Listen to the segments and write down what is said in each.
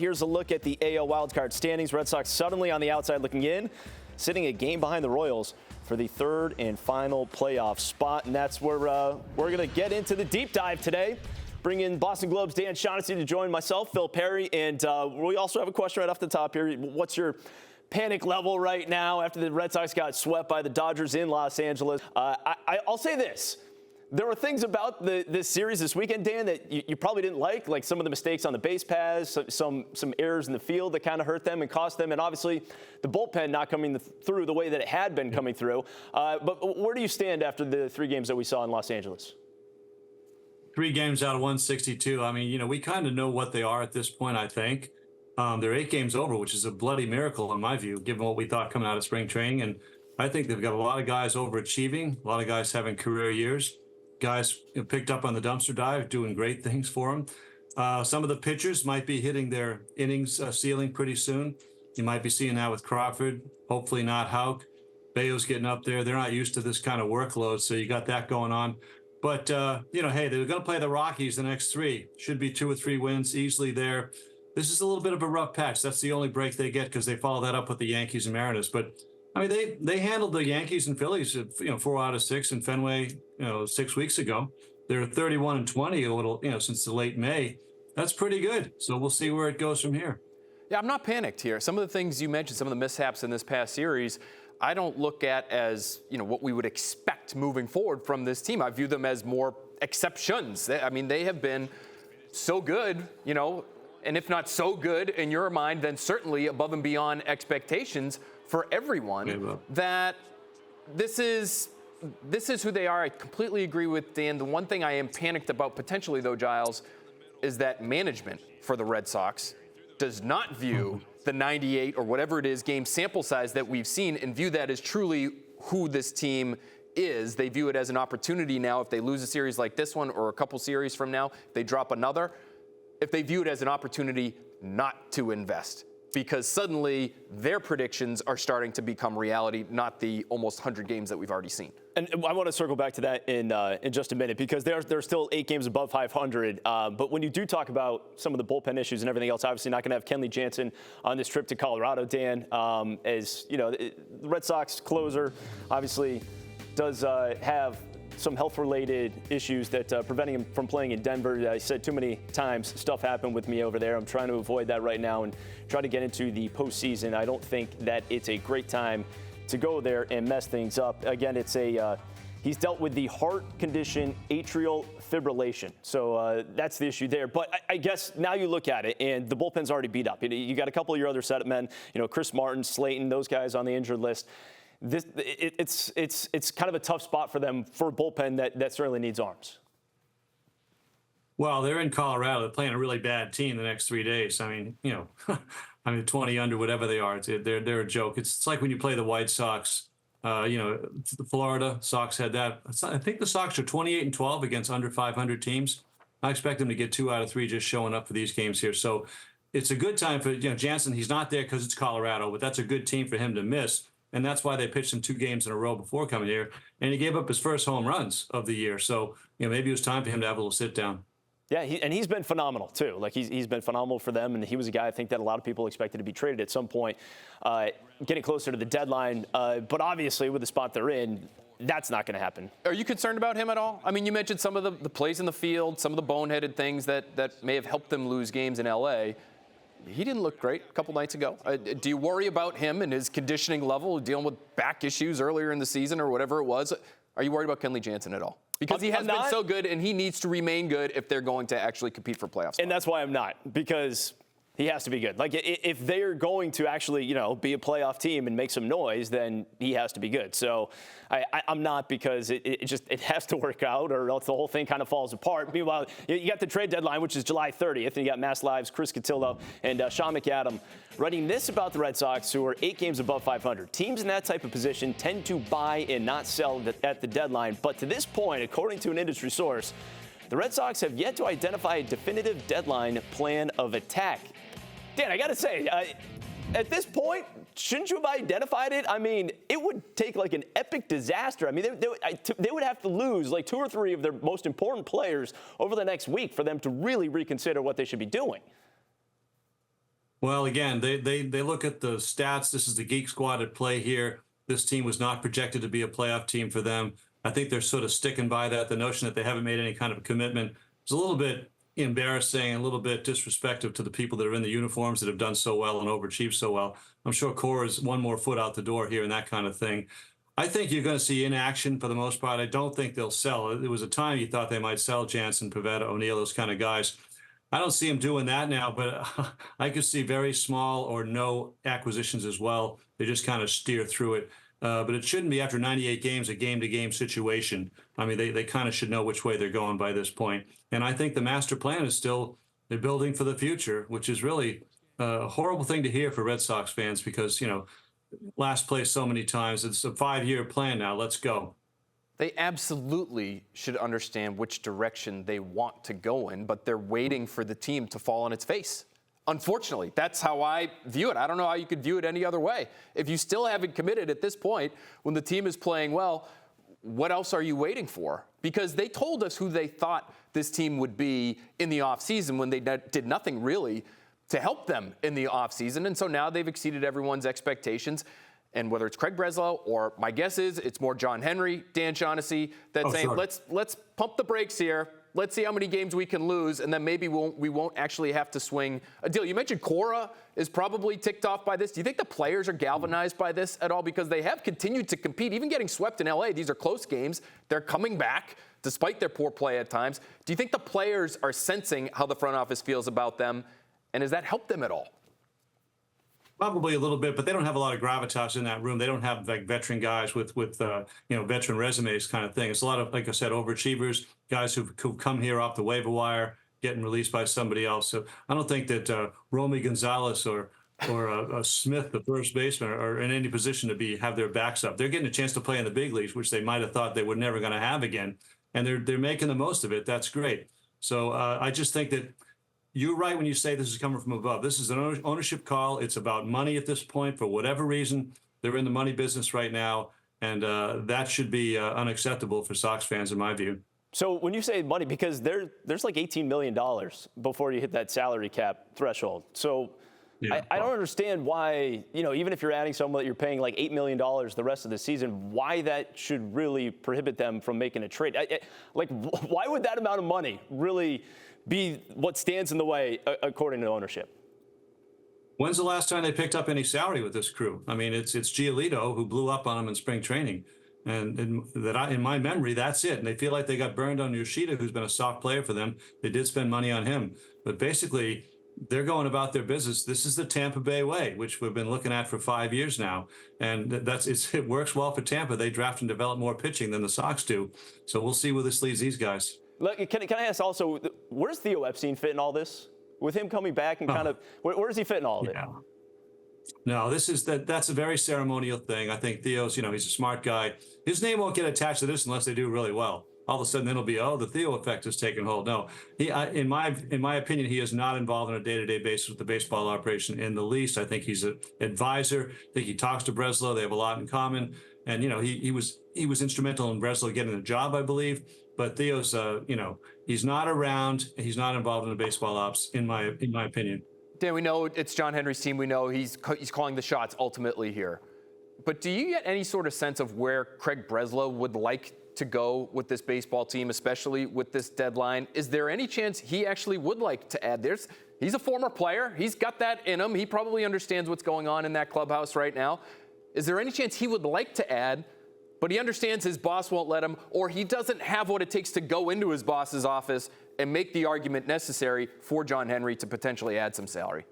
Here's a look at the AL wildcard standings. Red Sox suddenly on the outside looking in, sitting a game behind the Royals for the third and final playoff spot. And that's where we're going to get into the deep dive today. Bring in Boston Globe's Dan Shaughnesy to join myself, Phil Perry. And we also have a question right off the top here. What's your panic level right now after the Red Sox got swept by the Dodgers in Los Angeles? I'll say this. There were things about this series this weekend, Dan, that you probably didn't like some of the mistakes on the base paths, some errors in the field that kind of hurt them and cost them, and obviously the bullpen not coming through the way that it had been coming through. But where do you stand after the 3 games that we saw in Los Angeles? 3 games out of 162. I mean, we kind of know what they are at this point, I think. They're 8 games over, which is a bloody miracle in my view, given what we thought coming out of spring training. And I think they've got a lot of guys overachieving, a lot of guys having career years. Guys picked up on the dumpster dive, doing great things for them. Some of the pitchers might be hitting their innings ceiling pretty soon. You might be seeing that with Crawford, hopefully not Houck. Bayo's getting up there. They're not used to this kind of workload, so you got that going on. But, hey, they're going to play the Rockies the next 3. Should be 2 or 3 wins easily there. This is a little bit of a rough patch. That's the only break they get because they follow that up with the Yankees and Mariners. But I mean, they handled the Yankees and Phillies, 4 out of 6 in Fenway, 6 weeks ago. They're 31-20 a little, since the late May. That's pretty good. So we'll see where it goes from here. Yeah, I'm not panicked here. Some of the things you mentioned, some of the mishaps in this past series, I don't look at as, what we would expect moving forward from this team. I view them as more exceptions. I mean, they have been so good, and if not so good in your mind, then certainly above and beyond expectations for everyone, that this is who they are. I completely agree with Dan. The one thing I am panicked about potentially, though, Giles, is that management for the Red Sox does not view the 98 or whatever it is game sample size that we've seen and view that as truly who this team is. They view it as an opportunity now. If they lose a series like this one or a couple series from now, they drop another. If they view it as an opportunity not to invest, because suddenly their predictions are starting to become reality, not the almost 100 games that we've already seen. And I want to circle back to that in just a minute, because they're still 8 games above 500. But when you do talk about some of the bullpen issues and everything else, obviously not going to have Kenley Jansen on this trip to Colorado, Dan. As the Red Sox closer obviously does have some health-related issues that preventing him from playing in Denver. I said too many times stuff happened with me over there. I'm trying to avoid that right now and try to get into the postseason. I don't think that it's a great time to go there and mess things up. Again, it's he's dealt with the heart condition atrial fibrillation. So that's the issue there. But I guess now you look at it, and the bullpen's already beat up. You got a couple of your other setup men, Chris Martin, Slayton, those guys on the injured list. It's kind of a tough spot for them for a bullpen that certainly needs arms. Well, they're in Colorado. They're playing a really bad team the next 3 days. I mean, 20 under, whatever they are. They're a joke. It's like when you play the White Sox. The Florida Sox had that. I think the Sox are 28-12 against under 500 teams. I expect them to get 2 out of 3 just showing up for these games here. So it's a good time for Jansen. He's not there because it's Colorado, but that's a good team for him to miss. And that's why they pitched him 2 games in a row before coming here. And he gave up his first home runs of the year. So, maybe it was time for him to have a little sit down. Yeah, he's been phenomenal, too. Like, he's been phenomenal for them. And he was a guy I think that a lot of people expected to be traded at some point, getting closer to the deadline. But obviously, with the spot they're in, that's not going to happen. Are you concerned about him at all? I mean, you mentioned some of the plays in the field, some of the boneheaded things that may have helped them lose games in L.A., He didn't look great a couple nights ago. Do you worry about him and his conditioning level, dealing with back issues earlier in the season or whatever it was? Are you worried about Kenley Jansen at all? Because he has been so good, and he needs to remain good if they're going to actually compete for playoffs. And that's why I'm not, because he has to be good. Like, if they're going to actually, be a playoff team and make some noise, then he has to be good. So I'm not, because it has to work out, or else the whole thing kind of falls apart. Meanwhile, you got the trade deadline, which is July 30th, and you got Mass Live's Chris Cotillo and Sean McAdam writing this about the Red Sox, who are 8 games above 500. Teams in that type of position tend to buy and not sell at the deadline. But to this point, according to an industry source, the Red Sox have yet to identify a definitive deadline plan of attack. Dan, I got to say, at this point, shouldn't you have identified it? I mean, it would take like an epic disaster. I mean, they would have to lose like 2 or 3 of their most important players over the next week for them to really reconsider what they should be doing. Well, again, they look at the stats. This is the Geek Squad at play here. This team was not projected to be a playoff team for them. I think they're sort of sticking by that. The notion that they haven't made any kind of commitment is a little bit embarrassing, a little bit disrespectful to the people that are in the uniforms that have done so well and overachieved so well. I'm sure Cora is one more foot out the door here and that kind of thing. I think you're going to see inaction for the most part. I don't think they'll sell. There was a time you thought they might sell Jansen, Pivetta, O'Neill, those kind of guys. I don't see him doing that now, but I could see very small or no acquisitions as well. They just kind of steer through it. But it shouldn't be after 98 games a game-to-game situation. I mean, they kind of should know which way they're going by this point. And I think the master plan is still they're building for the future, which is really a horrible thing to hear for Red Sox fans because, last place so many times. It's a 5-year plan now. Let's go. They absolutely should understand which direction they want to go in, but they're waiting for the team to fall on its face. Unfortunately, that's how I view it. I don't know how you could view it any other way. If you still haven't committed at this point, when the team is playing well, what else are you waiting for? Because they told us who they thought this team would be in the offseason when they did nothing really to help them in the offseason. And so now they've exceeded everyone's expectations. And whether it's Craig Breslow or my guess is it's more John Henry, Dan Shaughnesy, that's saying, sure. let's pump the brakes here. Let's see how many games we can lose, and then maybe we won't actually have to swing a deal. You mentioned Cora is probably ticked off by this. Do you think the players are galvanized by this at all? Because they have continued to compete, even getting swept in L.A. These are close games. They're coming back despite their poor play at times. Do you think the players are sensing how the front office feels about them, and has that helped them at all? Probably a little bit, but they don't have a lot of gravitas in that room. They don't have like veteran guys with veteran resumes kind of thing. It's a lot of, like I said, overachievers, guys who've come here off the waiver wire, getting released by somebody else. So I don't think that Romy Gonzalez or Smith, the first baseman, are in any position to have their backs up. They're getting a chance to play in the big leagues, which they might have thought they were never going to have again, and they're making the most of it. That's great. So I just think that. You're right when you say this is coming from above. This is an ownership call. It's about money at this point. For whatever reason, they're in the money business right now, and that should be unacceptable for Sox fans, in my view. So when you say money, because there's like $18 million before you hit that salary cap threshold. So yeah, I don't understand why, even if you're adding someone that you're paying like $8 million the rest of the season, why that should really prohibit them from making a trade. Why would that amount of money really be what stands in the way according to ownership? When's the last time they picked up any salary with this crew? I mean, it's Giolito who blew up on them in spring training. And in my memory, that's it. And they feel like they got burned on Yoshida, who's been a soft player for them. They did spend money on him. But basically, they're going about their business. This is the Tampa Bay way, which we've been looking at for 5 years now. And it works well for Tampa. They draft and develop more pitching than the Sox do. So we'll see where this leads these guys. Look, can I ask also, where's Theo Epstein fit in all this? With him coming back and where does he fit in all of it? No, that's a very ceremonial thing. I think Theo's, he's a smart guy. His name won't get attached to this unless they do really well. All of a sudden, then it'll be, the Theo effect has taken hold. No, in my opinion, he is not involved on a day-to-day basis with the baseball operation in the least. I think he's an advisor. I think he talks to Breslow. They have a lot in common. And, he was instrumental in Breslow getting the job, I believe. But Theo's, he's not around. He's not involved in the baseball ops, in my opinion. Dan, we know it's John Henry's team. We know he's calling the shots ultimately here. But do you get any sort of sense of where Craig Breslow would like to go with this baseball team, especially with this deadline? Is there any chance he actually would like to add? He's a former player. He's got that in him. He probably understands what's going on in that clubhouse right now. Is there any chance he would like to add, but he understands his boss won't let him, or he doesn't have what it takes to go into his boss's office and make the argument necessary for John Henry to potentially add some salary?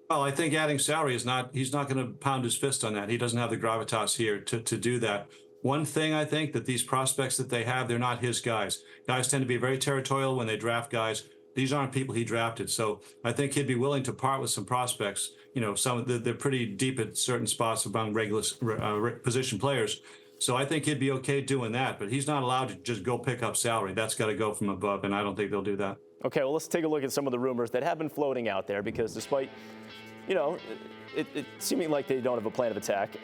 Well, I think adding salary he's not going to pound his fist on that. He doesn't have the gravitas here to do that. One thing I think that these prospects that they have, they're not his guys. Guys tend to be very territorial when they draft guys. These aren't people he drafted. So I think he'd be willing to part with some prospects. They're pretty deep at certain spots among regular position players. So I think he'd be okay doing that, but he's not allowed to just go pick up salary. That's got to go from above, and I don't think they'll do that. Okay, well, let's take a look at some of the rumors that have been floating out there, because despite, it seeming like they don't have a plan of attack,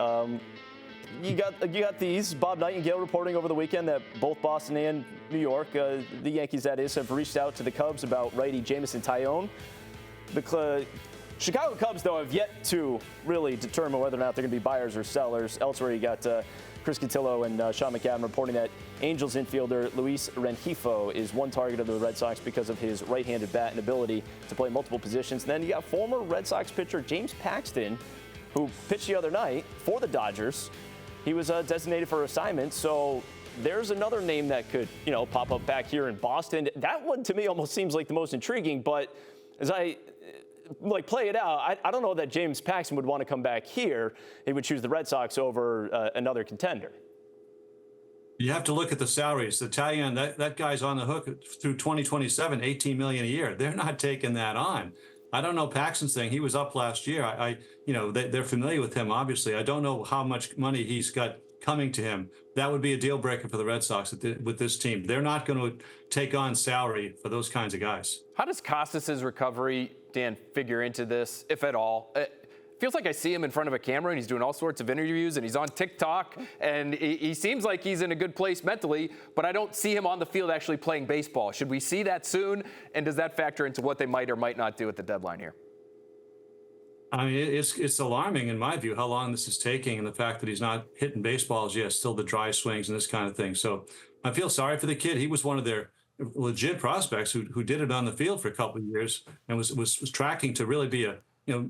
you got these. Bob Nightingale reporting over the weekend that both Boston and New York, the Yankees that is, have reached out to the Cubs about righty Jameson Taillon. Chicago Cubs, though, have yet to really determine whether or not they're going to be buyers or sellers. Elsewhere, you got Chris Cotillo and Sean McAdam reporting that Angels infielder Luis Rengifo is one target of the Red Sox because of his right-handed bat and ability to play multiple positions. And then you got former Red Sox pitcher James Paxton, who pitched the other night for the Dodgers. He was designated for assignment, so there's another name that could, pop up back here in Boston. That one, to me, almost seems like the most intriguing, but as I play it out, I don't know that James Paxton would want to come back here. He would choose the Red Sox over another contender. You have to look at the salaries. The Italian, that guy's on the hook through 2027, $18 million a year. They're not taking that on. I don't know Paxton's thing. He was up last year. They're familiar with him, obviously. I don't know how much money he's got coming to him. That would be a deal breaker for the Red Sox with this team. They're not going to take on salary for those kinds of guys. How does Costas' recovery, Dan, figure into this, if at all? It feels like I see him in front of a camera and he's doing all sorts of interviews and he's on TikTok and he seems like he's in a good place mentally, but I don't see him on the field actually playing baseball. Should we see that soon? And does that factor into what they might or might not do at the deadline here? I mean, it's alarming in my view how long this is taking, and the fact that he's not hitting baseballs yet, still the dry swings and this kind of thing. So I feel sorry for the kid. He was one of their legit prospects who did it on the field for a couple of years and was tracking to really be a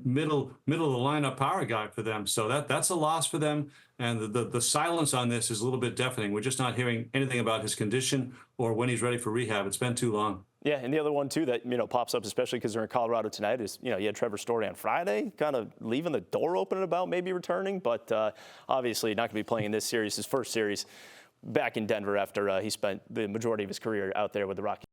middle of the lineup power guy for them. So that's a loss for them. And the silence on this is a little bit deafening. We're just not hearing anything about his condition or when he's ready for rehab. It's been too long. Yeah, and the other one, too, that, pops up, especially because they're in Colorado tonight, is, you had Trevor Story on Friday, kind of leaving the door open about maybe returning, but obviously not going to be playing in this series, his first series back in Denver after he spent the majority of his career out there with the Rockies.